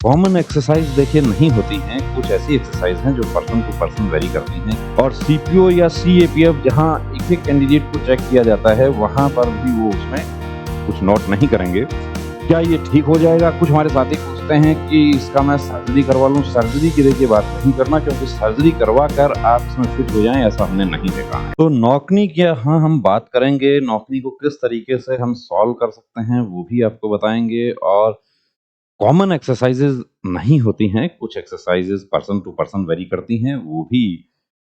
Common exercise देखिए नहीं होती हैं, कुछ ऐसी एक्सरसाइज हैं जो पर्सन टू पर्सन वेरी करती हैं और सीपीओ या सीएपीएफ जहां एक-एक कैंडिडेट को चेक किया जाता है, वहां पर भी वो उसमें कुछ नोट नहीं करेंगे। क्या ये ठीक हो जाएगा? कुछ हमारे साथी पूछते हैं कि इसका मैं सर्जरी करवा लूँ। सर्जरी की देखिए बात नहीं करना, क्योंकि सर्जरी करवा कर आप इसमें फिट हो जाएँ ऐसा हमने नहीं देखा है। तो नौकनी की यहाँ हम बात करेंगे, नौकनी को किस तरीके से हम सॉल्व कर सकते हैं वो भी आपको बताएँगे। और कॉमन एक्सरसाइजेज नहीं होती हैं, कुछ exercises person to person vary करती हैं, वो भी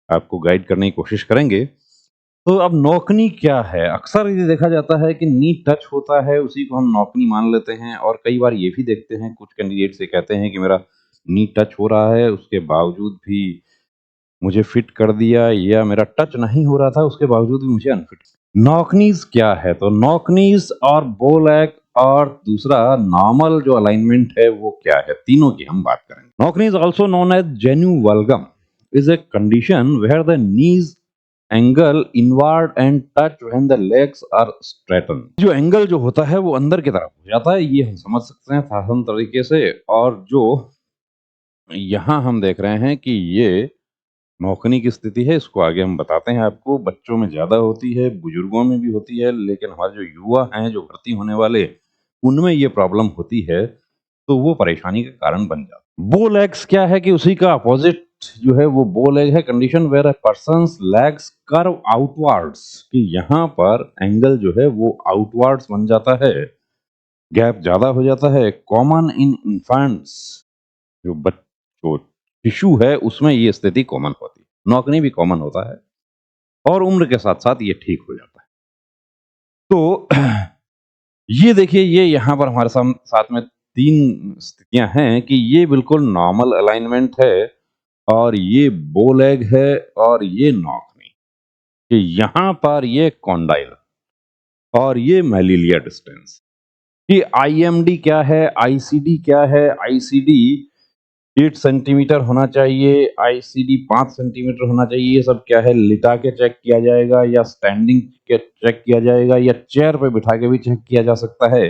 आपको गाइड करने की कोशिश करेंगे। तो अब नौकनी क्या है? अक्सर ये देखा जाता है कि नी टच होता है, उसी को हम नौकनी मान लेते हैं। और कई बार ये भी देखते हैं, कुछ कैंडिडेट्स ये कहते हैं कि मेरा नी टच हो रहा है, उसके बावजूद भी मुझे फिट कर दिया, या मेरा टच नहीं हो रहा था, उसके बावजूद भी मुझे अनफिट। नॉकनीज क्या है? तो नॉकनीज और बो लेग और दूसरा नॉर्मल जो अलाइनमेंट है वो क्या है, तीनों की हम बात करेंगे। Knock knees also known as genu valgum is a condition where the knees angle inward and touch when the legs are straighten. जो एंगल जो होता है वो अंदर की तरफ हो जाता है, ये हम समझ सकते हैं साधारण तरीके से। और जो यहाँ हम देख रहे हैं कि ये नौकनी की स्थिति है, इसको आगे हम बताते हैं आपको। बच्चों में ज़्यादा होती है, बुजुर्गों में भी होती है, लेकिन हमारे जो युवा हैं, जो भर्ती होने वाले, उनमें ये प्रॉब्लम होती है, तो वो परेशानी का कारण बन जाता है। बो लेग्स क्या है कि उसी का अपोजिट जो है वो बो लेग है, condition where a person's legs curve outwards, कि यहाँ पर एंगल जो है वो आउटवर्ड्स बन जाता है, गैप ज़्यादा हो जाता है। कॉमन इन इन्फेंट्स, जो बच्चों शिशु है उसमें ये स्थिति कॉमन होती है। नौकनी भी कॉमन होता है और उम्र के साथ साथ ये ठीक हो जाता है। तो ये देखिए, ये यहाँ पर हमारे साथ में तीन स्थितियां हैं कि ये बिल्कुल नॉर्मल अलाइनमेंट है, और ये बो लेग है, और ये नौकनी, कि यहाँ पर ये कॉन्डाइल और ये मैलिलिया डिस्टेंस। कि आईएमडी क्या है, आईसीडी क्या है? आईसीडी 8 सेंटीमीटर होना चाहिए, आईसीडी 5 सेंटीमीटर होना चाहिए। ये सब क्या है, लिटा के चेक किया जाएगा, या स्टैंडिंग के चेक किया जाएगा, या चेयर पे बिठा के भी चेक किया जा सकता है।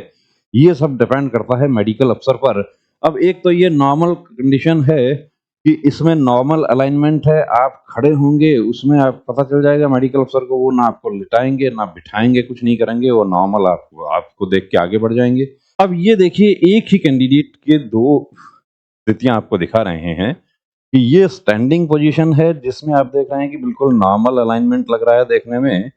ये सब डिपेंड करता है मेडिकल अफसर पर। अब एक तो ये नॉर्मल कंडीशन है कि इसमें नॉर्मल अलाइनमेंट है, आप खड़े होंगे उसमें आप पता चल जाएगा मेडिकल अफसर को, वो ना आपको लिटाएंगे ना बिठाएंगे, कुछ नहीं करेंगे, वो नॉर्मल आपको देख के आगे बढ़ जाएंगे। अब ये देखिए, एक ही कैंडिडेट के दो स्थितियां आपको दिखा रहे हैं कि ये स्टैंडिंग पोजीशन है, जिसमें आप देख रहे हैं कि बिल्कुल नॉर्मल अलाइनमेंट लग रहा है देखने में,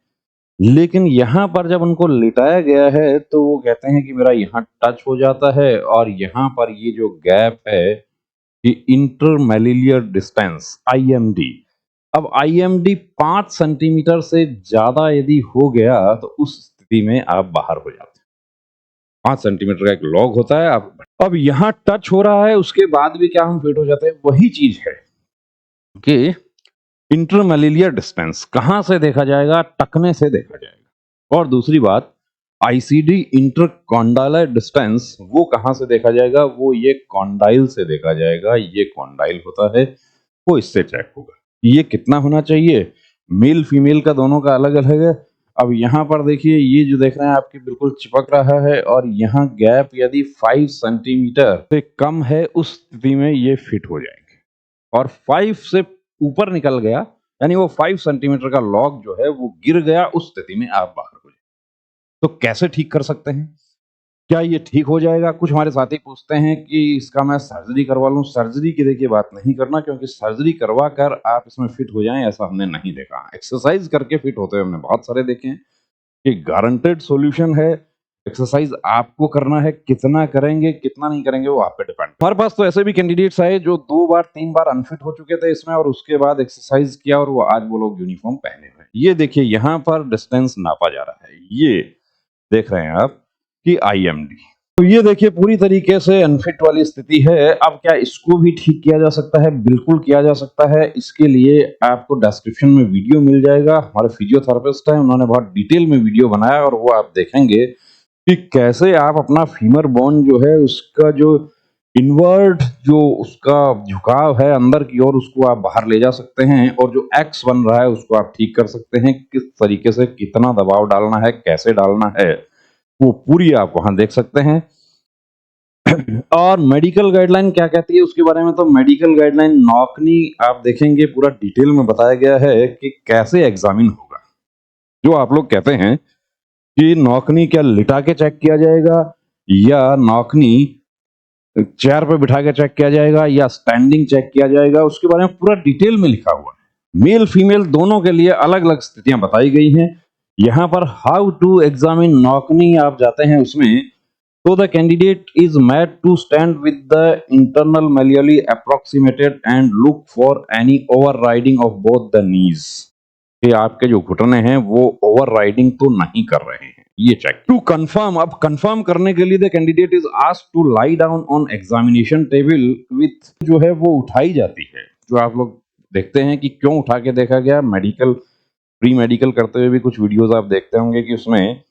लेकिन यहाँ पर जब उनको लिटाया गया है तो वो कहते हैं कि मेरा यहाँ टच हो जाता है, और यहाँ पर ये जो गैप है कि इंटरमेलिलियर डिस्टेंस, आईएमडी। अब आईएमडी 5 सेंटीमीटर से ज्यादा यदि हो गया तो उस स्थिति में आप बाहर हो जाते हैं। 5 सेंटीमीटर का एक लॉग होता है। अब यहाँ टच हो रहा है, उसके बाद भी क्या हम फिट हो जाते हैं? वही चीज है कि इंटरमेलिलियर डिस्टेंस कहां से देखा जाएगा? टकने से देखा जाएगा। और दूसरी बात, आईसीडी इंटरकॉन्डाइलर डिस्टेंस, वो कहां से देखा जाएगा? वो ये कॉन्डाइल से देखा जाएगा। ये कॉन्डाइल होता है, वो इससे चेक होगा। ये कितना होना चाहिए? मेल फीमेल का दोनों का अलग अलग है। अब यहाँ पर देखिए, ये जो देख रहे हैं आपके बिल्कुल चिपक रहा है, और यहाँ गैप यदि 5 सेंटीमीटर से कम है, उस स्थिति में ये फिट हो जाएंगे। और 5 से ऊपर निकल गया, यानी वो 5 सेंटीमीटर का लॉग जो है वो गिर गया, उस स्थिति में आप बाहर हो जाए। तो कैसे ठीक कर सकते हैं? क्या ये ठीक हो जाएगा? कुछ हमारे साथी पूछते हैं कि इसका मैं सर्जरी करवा लूं। सर्जरी की देखिए बात नहीं करना, क्योंकि सर्जरी करवा कर आप इसमें फिट हो जाएं ऐसा हमने नहीं देखा। एक्सरसाइज करके फिट होते हुए हमने बहुत सारे देखे हैं। ये गारंटेड सॉल्यूशन है। एक्सरसाइज आपको करना है, कितना करेंगे कितना नहीं करेंगे वो आप पे डिपेंड। हमारे पास तो ऐसे भी कैंडिडेट्स आए जो 2 बार 3 बार अनफिट हो चुके थे इसमें, और उसके बाद एक्सरसाइज किया और वो आज वो लोग यूनिफॉर्म पहने हुए हैं। ये देखिए, यहाँ पर डिस्टेंस नापा जा रहा है, ये देख रहे हैं आप कि आईएमडी। तो ये देखिए, पूरी तरीके से अनफिट वाली स्थिति है। अब क्या इसको भी ठीक किया जा सकता है? बिल्कुल किया जा सकता है। इसके लिए आपको डिस्क्रिप्शन में वीडियो मिल जाएगा, हमारे फिजियोथेरेपिस्ट हैं, उन्होंने बहुत डिटेल में वीडियो बनाया, और वो आप देखेंगे कि कैसे आप अपना फीमर बोन जो है उसका जो इनवर्ट जो उसका झुकाव है अंदर की ओर, उसको आप बाहर ले जा सकते हैं, और जो एक्स बन रहा है उसको आप ठीक कर सकते हैं। किस तरीके से कितना दबाव डालना है, कैसे डालना है, वो पूरी आप वहां देख सकते हैं। और मेडिकल गाइडलाइन क्या कहती है उसके बारे में, तो मेडिकल गाइडलाइन नॉकनी आप देखेंगे पूरा डिटेल में बताया गया है कि कैसे एग्जामिन होगा। जो आप लोग कहते हैं कि नॉकनी क्या लिटा के चेक किया जाएगा या नॉकनी चेयर पे बिठा के चेक किया जाएगा या स्टैंडिंग चेक किया जाएगा, उसके बारे में पूरा डिटेल में लिखा हुआ है। मेल फीमेल दोनों के लिए अलग अलग स्थितियां बताई गई हैं। यहाँ पर हाउ टू एग्जामिन नॉकनी आप जाते हैं उसमें, तो the candidate is made to stand with the internal malleoli approximated and look for any overriding of both the knees। कि आपके जो घुटने हैं वो ओवरराइडिंग तो नहीं कर रहे हैं, ये चेक टू कंफर्म। अब कंफर्म करने के लिए the candidate is asked to lie down on examination table with, जो है वो उठाई जाती है। जो आप लोग देखते हैं कि क्यों उठा के देखा गया, मेडिकल प्री मेडिकल करते हुए भी कुछ वीडियोस आप देखते होंगे कि उसमें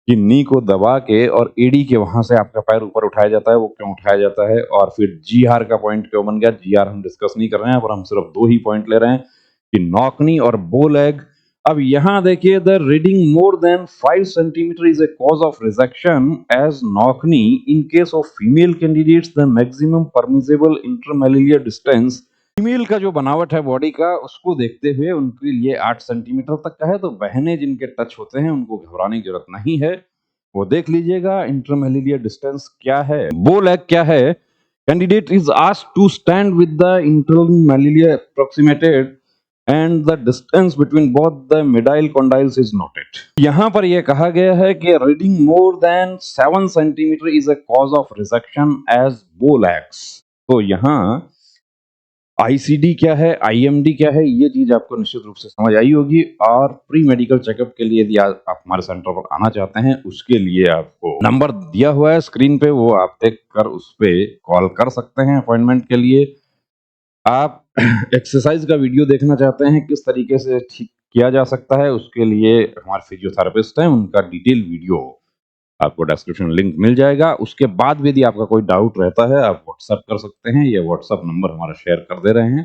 कि नी को दबा के और एडी के वहां से आपका पैर ऊपर उठाया जाता है। वो क्यों उठाया जाता है, और फिर जी आर का पॉइंट क्यों बन गया, जी आर हम डिस्कस नहीं कर रहे हैं पर हम सिर्फ 2 ही पॉइंट ले रहे हैं कि नॉकनी और बो लेग। अब यहां देखिए, the reading more than 5 centimetre is a cause of rejection as knock knee. In case of female candidates the maximum permissible intermalleolar distance, female का जो बनावट है बॉडी का उसको देखते हुए उनके लिए 8 सेंटीमीटर तक का है। तो बहनें जिनके टच होते हैं उनको घबराने की जरूरत नहीं है, वो देख लीजिएगा इंटरमेलियर डिस्टेंस क्या है। बो लेग क्या है, candidate is asked to stand with the intermalleolar approximated and the distance between both the medial condyles is noted. यहां पर यह कहा गया है कि reading more than 7 centimetre is a cause of rejection as bow legs. तो यहां ICD क्या है, आईएमडी क्या है, ये चीज आपको निश्चित रूप से समझ आई होगी। और प्री मेडिकल चेकअप के लिए यदि आप हमारे सेंटर पर आना चाहते हैं, उसके लिए आपको नंबर दिया हुआ है स्क्रीन पे, वो आप देख कर उस पे कॉल कर सकते हैं अपॉइंटमेंट के लिए। आप एक्सरसाइज का वीडियो देखना चाहते हैं किस तरीके से ठीक किया जा सकता है, उसके लिए हमारे फिजियोथेरेपिस्ट हैं, उनका डिटेल वीडियो आपको डिस्क्रिप्शन लिंक मिल जाएगा। उसके बाद भी यदि आपका कोई डाउट रहता है आप व्हाट्सएप कर सकते हैं, ये व्हाट्सएप नंबर हमारा शेयर कर दे रहे हैं।